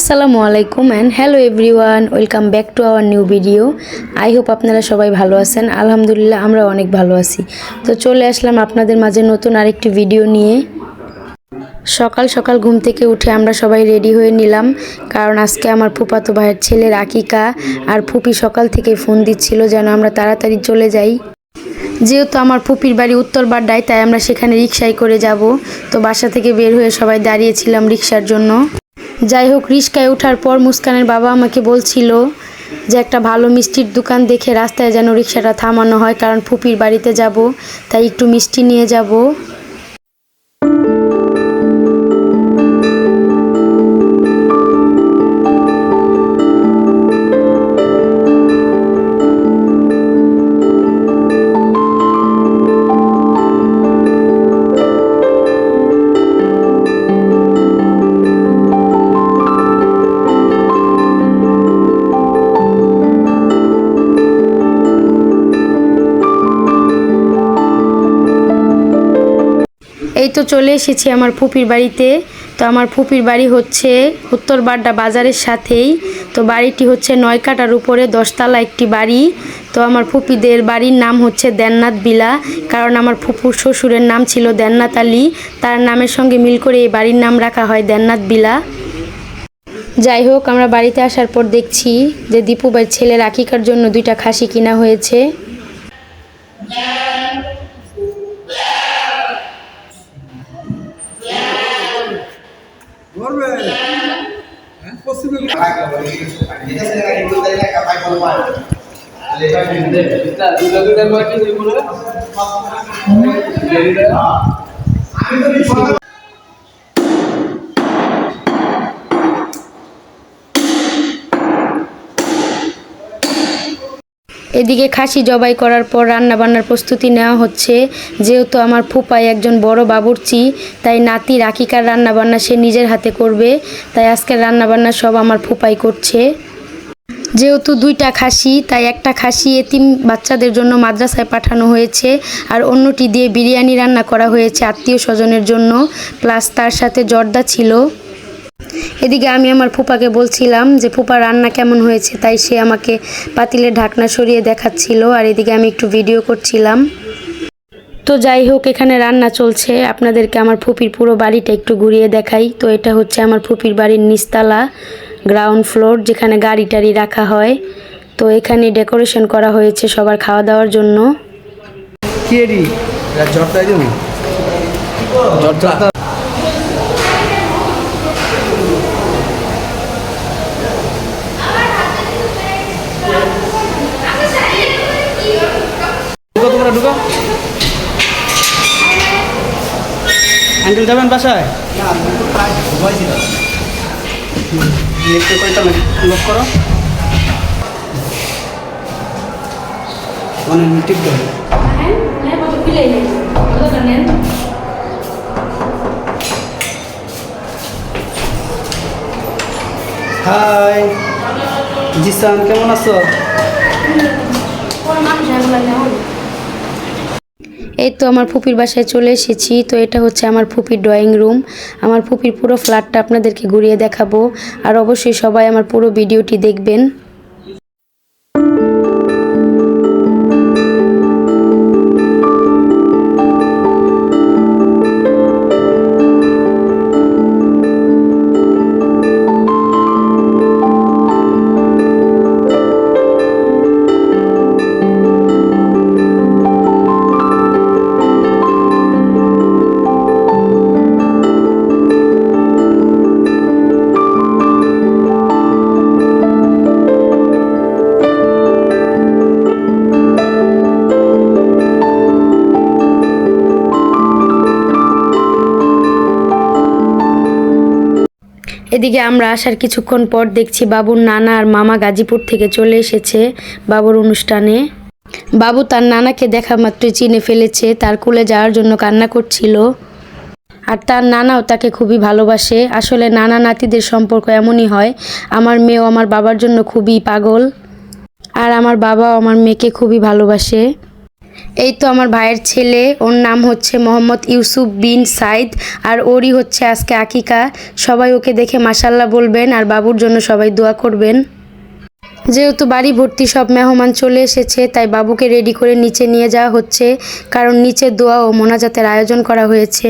আসসালামু আলাইকুম and hello everyone, welcome back to our new video. I hope আপনারা সবাই ভালো আছেন। আলহামদুলিল্লাহ আমরা অনেক ভালো আছি। তো চলে আসলাম আপনাদের মাঝে নতুন আরেকটি ভিডিও নিয়ে। সকাল সকাল ঘুম থেকে উঠে আমরা সবাই রেডি হয়ে নিলাম, কারণ আজকে আমার ফুফাতো ভাইয়ের ছেলের আকিকা। আর ফুপি সকাল থেকে ফোন দিচ্ছিল যেন আমরা তাড়াতাড়ি চলে যাই। যেহেতু আমার ফুপির বাড়ি উত্তর বাড্ডায়, তাই আমরা সেখানে রিকশায় করে যাব। তো বাসা থেকে বের হয়ে সবাই দাঁড়িয়েছিলাম রিকশার জন্য। যাই হোক, রিকশায় ওঠার পর মুস্কানের বাবা আমাকে বলছিল যে একটা ভালো মিষ্টির দোকান দেখে রাস্তায় যেন রিকশাটা থামানো হয়, কারণ ফুপির বাড়িতে যাব, তাই একটু মিষ্টি নিয়ে যাব। এই তো চলে এসেছি আমার ফুপির বাড়িতে। তো আমার ফুপির বাড়ি হচ্ছে উত্তর বাড্ডা বাজারের সাথেই। তো বাড়িটি হচ্ছে 9 কাঠার উপরে 10 তলা একটি বাড়ি। তো আমার ফুপিদের বাড়ির নাম হচ্ছে দেননাথ বিলা, কারণ আমার ফুপুর শ্বশুরের নাম ছিল দেননাথ আলী। তার নামের সঙ্গে মিল করে এই বাড়ির নাম রাখা হয় দেননাথ বিলা। যাই হোক, আমরা বাড়িতে আসার পর দেখছি যে দীপু ভাইয়ের ছেলের আকিকার জন্য 2টা খাসি কিনা হয়েছে। এদিকে খাসি জবাই করার পর রান্না বান্নার প্রস্তুতি নেওয়া হচ্ছে। যেহেতু আমার ফুপাই একজন বড় বাবুর্চি, তাই নাতির আকিকার রান্না বান্না সে নিজের হাতে করবে। তাই আজকের রান্না বান্না সব আমার ফুপাই করছে। যেহেতু 2টা খাসি, তাই একটা খাসি এতিম বাচ্চাদের জন্য মাদ্রাসায় পাঠানো হয়েছে, আর অন্যটি দিয়ে বিরিয়ানি রান্না করা হয়েছে আত্মীয় স্বজনের জন্য, প্লাস তার সাথে জর্দা ছিল। এদিকে আমি আমার ফুপাকে বলছিলাম যে ফুপা রান্না কেমন হয়েছে, তাই সে আমাকে পাতিলের ঢাকনা সরিয়ে দেখাচ্ছিল, আর এদিকে আমি একটু ভিডিও করছিলাম। তো যাই হোক, এখানে রান্না চলছে। আপনাদেরকে আমার ফুপির পুরো বাড়িটা একটু ঘুরিয়ে দেখাই। তো এটা হচ্ছে আমার ফুপির বাড়ির নিচতলা, গ্রাউন্ড ফ্লোর, যেখানে গাড়ি টাড়ি রাখা হয়। তো এখানে ডেকোরেশন করা হয়েছে সবার খাওয়া দাওয়ার জন্য। আঙ্কেল যাবেন বাসায়? লক করো, মানে টিপ দাও। হাই জিসান, কেমন আছো? এই তো আমার ফুপির বাসায় চলে এসেছি। তো এটা হচ্ছে আমার ফুপির ড্রয়িং রুম। আমার ফুপির পুরো ফ্ল্যাটটা আপনাদেরকে ঘুরিয়ে দেখাবো, আর অবশ্যই সবাই আমার পুরো ভিডিওটি দেখবেন। এদিকে আমরা আসার কিছুক্ষণ পর দেখছি বাবুর নানা আর মামা গাজীপুর থেকে চলে এসেছে বাবুর অনুষ্ঠানে। বাবু তার নানাকে দেখা মাত্রই চিনে ফেলেছে, তার কোলে যাওয়ার জন্য কান্না করছিল। আর তার নানাও তাকে খুবই ভালোবাসে। আসলে নানা নাতিদের সম্পর্ক এমনই হয়। আমার মেয়েও আমার বাবার জন্য খুবই পাগল, আর আমার বাবাও আমার মেয়েকে খুবই ভালোবাসে। এই তো আমার ভাইয়ের ছেলে, ওর নাম হচ্ছে মোহাম্মদ ইউসুফ বিন সাইদ, আর ওরই হচ্ছে আজকে আকিকা। সবাই ওকে দেখে মাশাল্লাহ বলবেন আর বাবুর জন্য সবাই দোয়া করবেন। যেহেতু বাড়ি ভর্তি সব মেহমান চলে এসেছে, তাই বাবুকে রেডি করে নিচে নিয়ে যাওয়া হচ্ছে, কারণ নিচে দোয়া ও মোনাজাতের আয়োজন করা হয়েছে।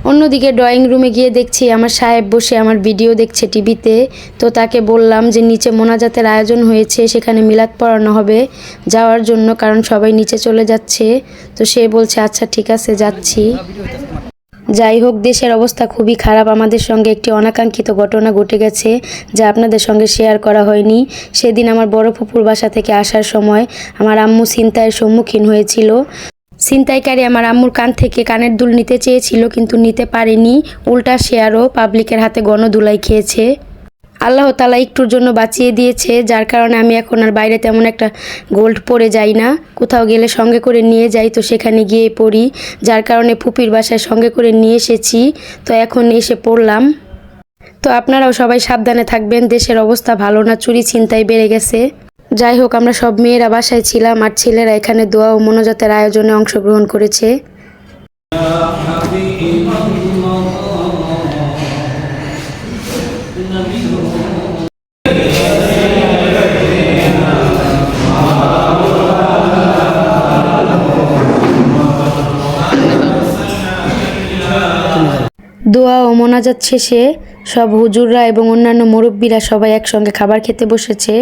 অন্যদিকে ড্রয়িং রুমে গিয়ে দেখছি আমার সাহেব বসে আমার ভিডিও দেখছে টিভিতে। তো তাকে বললাম যে নিচে মোনাজাতের আয়োজন হয়েছে, সেখানে মিলাদ পড়ানো হবে, যাওয়ার জন্য, কারণ সবাই নিচে চলে যাচ্ছে। তো সে বলছে আচ্ছা ঠিক আছে যাচ্ছি। যাই হোক, দেশের অবস্থা খুবই খারাপ। আমাদের সঙ্গে একটি অনাকাঙ্ক্ষিত ঘটনা ঘটে গেছে, যা আপনাদের সঙ্গে শেয়ার করা হয়নি। সেদিন আমার বড় ফুপুর বাসা থেকে আসার সময় আমার আম্মু ছিনতাইয়ের সম্মুখীন হয়েছিল। ছিনতাইকারী আমার আম্মুর কান থেকে কানের দুল নিতে চেয়েছিল, কিন্তু নিতে পারেনি। উল্টা সে আরও পাবলিকের হাতে গণধুলাই খেয়েছে। আল্লাহ তাআলা একটুর জন্য বাঁচিয়ে দিয়েছে, যার কারণে আমি এখন আর বাইরে তেমন একটা গোল্ড পরে যাই না। কোথাও গেলে সঙ্গে করে নিয়ে যাই, তো সেখানে গিয়ে পরি, যার কারণে ফুপির বাসায় সঙ্গে করে নিয়ে এসেছি। তো এখন এসে পড়লাম। তো আপনারাও সবাই সাবধানে থাকবেন, দেশের অবস্থা ভালো না, চুরি ছিনতাই বেড়ে গেছে। যাই হোক, আমরা সব মেয়েরা বাসায় ছিলাম আর ছেলেরা এখানে দোয়া ও মোনাজাতের আয়োজনে অংশগ্রহণ করেছে। দোয়া ও মোনাজাত শেষে সব হুজুররা এবং অন্যান্য মুরব্বীরা সবাই একসঙ্গে খাবার খেতে বসেছে।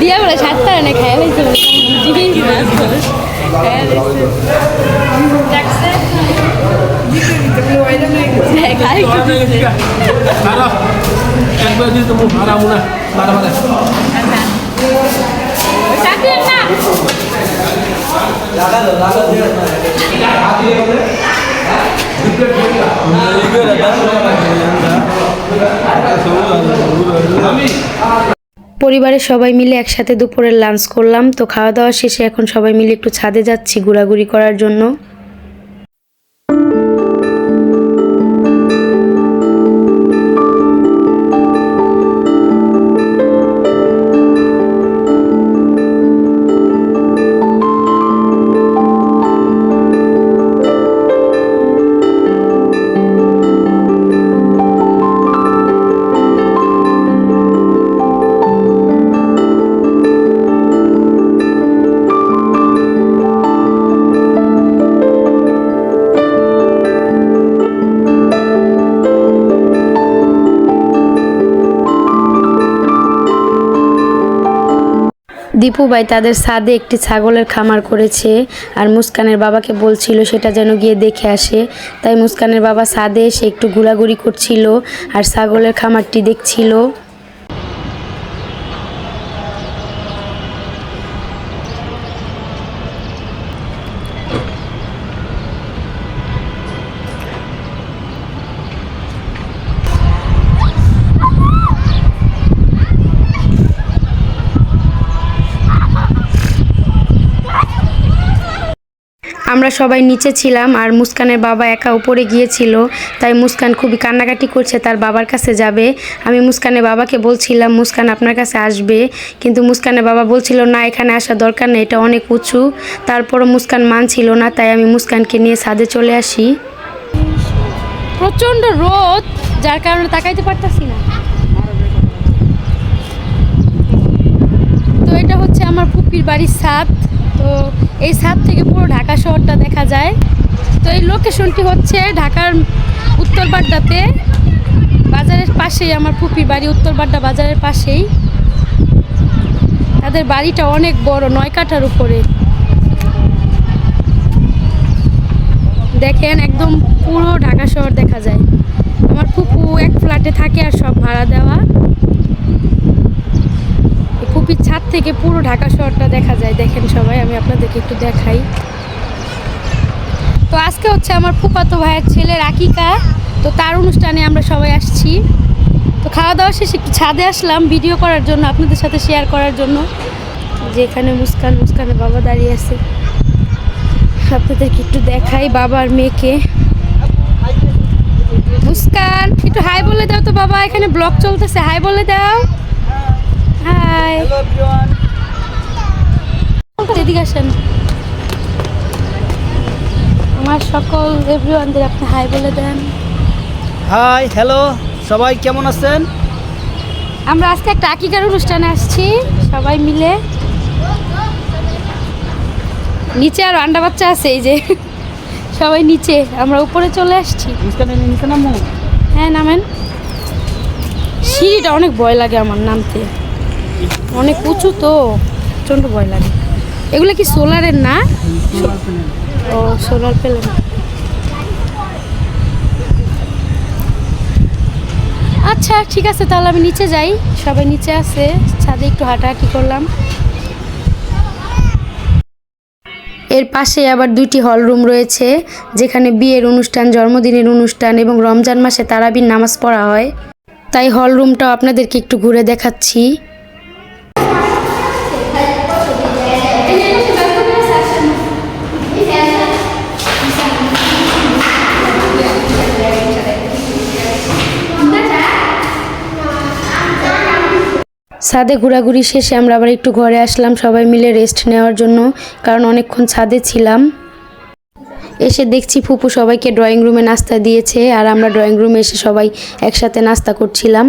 দিয়া বলে সাতটা এনে খাই লাইছে পরিবারের সবাই মিলে একসাথে দুপুরের লাঞ্চ করলাম। তো খাওয়া দাওয়া শেষে এখন সবাই মিলে একটু ছাদে যাচ্ছি ঘোরাঘুরি করার জন্য। দীপু ভাই তাদের ছাদে একটি ছাগলের খামার করেছে, আর মুস্কানের বাবাকে বলছিল সেটা যেন গিয়ে দেখে আসে। তাই মুস্কানের বাবা ছাদে এসে একটু ঘোরাঘুরি করছিল আর ছাগলের খামারটি দেখছিল। আমরা সবাই নিচে ছিলাম আর মুস্কানের বাবা একা উপরে গিয়েছিল, তাই মুস্কান খুবই কান্নাকাটি করছে, তার বাবার কাছে যাবে। আমি মুস্কানের বাবাকে বলছিলাম মুস্কান আপনার কাছে আসবে, কিন্তু মুস্কানের বাবা বলছিল না এখানে আসা দরকার নেই, এটা অনেক উঁচু। তারপরও মুস্কান মানছিল না, তাই আমি মুস্কানকে নিয়ে ছাদে চলে আসি। প্রচণ্ড রোদ, যার কারণে তাকাইতে পারতাছি না। তো এটা হচ্ছে আমার ফুপির বাড়ির ছাদ। তো এই ছাদ থেকে পুরো ঢাকা শহরটা দেখা যায়। তো এই লোকেশনটি হচ্ছে ঢাকার উত্তর বাড্ডাতে বা বাজারের পাশেই আমার ফুপির বাড়ি, উত্তর বাড্ডা বাজারের পাশেই। তাদের বাড়িটা অনেক বড়, 9 কাঠার উপরে। দেখেন একদম পুরো ঢাকা শহর দেখা যায়। আমার ফুপু এক ফ্ল্যাটে থাকে আর সব ভাড়া দেওয়া। ফুপির ছাদ থেকে পুরো ঢাকা শহরটা দেখা যায়। দেখেন সবাই, আমি আপনাদেরকে একটু দেখাই। তো আজকে হচ্ছে আমার ফুফাতো ভাইয়ের ছেলের আকিকা, তো তার অনুষ্ঠানে আমরা সবাই আসছি। তো খাওয়া দাওয়া শেষে একটু ছাদে আসলাম ভিডিও করার জন্য, আপনাদের সাথে শেয়ার করার জন্য। যেখানে মুস্কানের বাবা দাঁড়িয়ে আছে, আপনাদেরকে একটু দেখাই বাবার মেয়েকে। মুস্কান, একটু হাই বলে দাও তো বাবা, এখানে ব্লগ চলতেছে, হাই বলে দাও। Hi, hello everyone. এদিকে আসেন। আমার সকল এভরিওয়ানদের আপনি হাই বলে দেন। হাই, হ্যালো, সবাই কেমন আছেন? আমরা আজকে একটা আকিকার অনুষ্ঠানে আসছি সবাই মিলে। নিচে আর আন্ডা বাচ্চা আছে, এই যে সবাই নিচে, আমরা উপরে চলে আসছি। মুস্কানের নিচে নামো। হ্যাঁ নামেন। সিঁড়িটা অনেক ভয় লাগে আমার নামতে, অনেক উঁচু তো, প্রচণ্ড ভয় লাগে। এগুলো কি সোলারের না? ও সোলার প্যানেল। আচ্ছা ঠিক আছে, তাহলে আমি নিচে যাই। সবাই নিচে আছে, ছাদে একটু হাঁটাহাঁটি করলাম। এর পাশে আবার 2টি হল রুম রয়েছে, যেখানে বিয়ের অনুষ্ঠান, জন্মদিনের অনুষ্ঠান এবং রমজান মাসে তারাবির নামাজ পড়া হয়। তাই হল রুমটাও আপনাদেরকে একটু ঘুরে দেখাচ্ছি। ছাদে ঘোরাঘুরি শেষে আমরা আবার একটু ঘরে আসলাম সবাই মিলে রেস্ট নেওয়ার জন্য, কারণ অনেকক্ষণ ছাদে ছিলাম। এসে দেখছি ফুপু সবাইকে ড্রয়িং রুমে নাস্তা দিয়েছে, আর আমরা ড্রয়িং রুমে এসে সবাই একসাথে নাস্তা করছিলাম।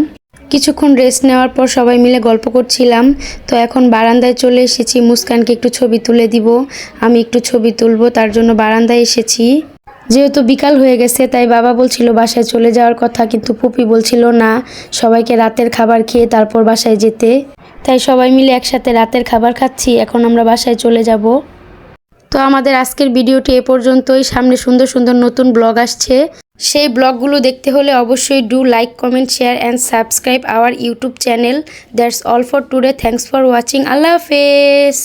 কিছুক্ষণ রেস্ট নেওয়ার পর সবাই মিলে গল্প করছিলাম। তো এখন বারান্দায় চলে এসেছি, মুস্কানকে একটু ছবি তুলে দিব, আমি একটু ছবি তুলবো, তার জন্য বারান্দায় এসেছি। যেহেতু বিকাল হয়ে গেছে তাই বাবা বলছিল বাসায় চলে যাওয়ার কথা, কিন্তু ফুপি বলছিল না, সবাইকে রাতের খাবার খেয়ে তারপর বাসায় যেতে। তাই সবাই মিলে একসাথে রাতের খাবার খাচ্ছি, এখন আমরা বাসায় চলে যাব। তো আমাদের আজকের ভিডিওটি এ পর্যন্তই। সামনে সুন্দর সুন্দর নতুন ব্লগ আসছে, সেই ব্লগগুলো দেখতে হলে অবশ্যই do like, comment, share and subscribe our YouTube channel. That's all for today. Thanks for watching. আল্লাহ হাফেজ।